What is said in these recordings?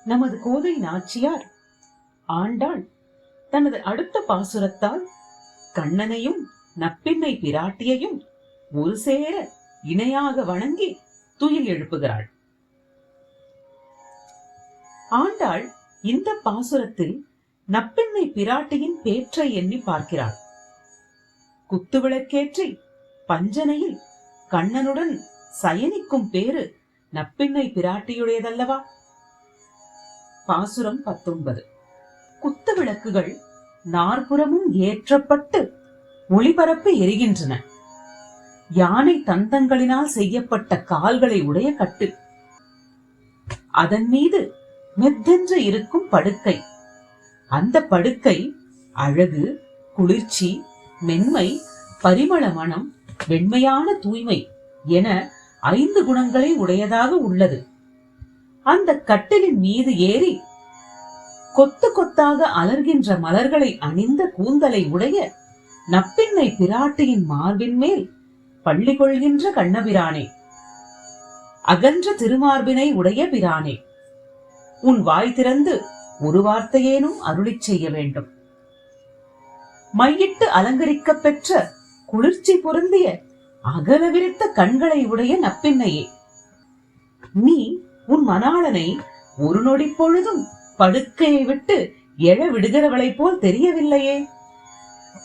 நமது கோதை நாச்சியார் ஆண்டாள் தனது அடுத்த பாசுரத்தால் கண்ணனையும் நப்பின்னை பிராட்டியையும் ஒரு சேர இணையாக வணங்கி துயில் எழுப்புகிறாள். ஆண்டாள் இந்த பாசுரத்தில் நப்பின்னை பிராட்டியின் பேற்றை எண்ணி பார்க்கிறாள். குத்துவிளக்கேற்றி பஞ்சனையில் கண்ணனுடன் சயனிக்கும் பேரு நப்பின்னை பிராட்டியுடையதல்லவா? பாசுரம் 19. குத்து விளக்குகள் நாற்புறமும் ஏற்றப்பட்டு ஒளிபரப்பு எரிகின்றன. யானை தந்தங்களினால் செய்யப்பட்ட கால்களை உடைய கட்டு, அதன் மீது மெத்தென்று இருக்கும் படுக்கை. அந்த படுக்கை அழகு, குளிர்ச்சி, மென்மை, பரிமள மனம், வெண்மையான தூய்மை என 5 குணங்களை உடையதாக உள்ளது. அந்த கட்டிலின் மீது ஏறி கொத்து கொத்தாக அலர்கின்ற மலர்களை அணிந்த கூந்தலை உடைய நப்பின்னை பிராட்டியின் மார்பின் மேல் பள்ளி கொள்கின்ற கண்ணபிரானே, அகன்ற திருமார்பினை உடைய பிரானே, உன் வாய் திறந்து ஒரு வார்த்தையேனும் அருளிச் செய்ய வேண்டும். மையிட்டு அலங்கரிக்க பெற்ற குளிர்ச்சி பொருந்திய அகல விரித்த கண்களை உடைய நப்பின்னையே, நீ உன் மணாளனை ஒரு நொடி பொழுதும் படுக்கையை விட்டு எழ விடுகிறவளை போல் தெரியவில்லையே.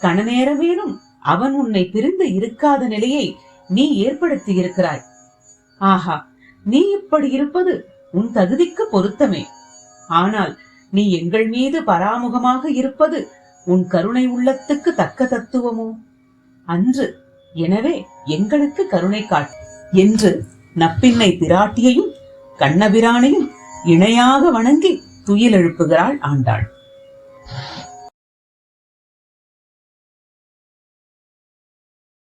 கணநேரமேனும் அவன் உன்னை பிரிந்து இருக்காத நிலையை நீ ஏற்படுத்தி இருக்கிறாய். ஆஹா, நீ இப்படி இருப்பது உன் தகுதிக்கு பொருத்தமே. ஆனால் நீ எங்கள் மீது பராமுகமாக இருப்பது உன் கருணை உள்ளத்துக்கு தக்க தத்துவமோ அன்று. எனவே எங்களுக்கு கருணை காட்டு என்று நப்பின்னை பிராட்டியையும் கண்ணபிரானையும் இணையாக வணங்கி துயில் எழுப்புகிறாள் ஆண்டாள்.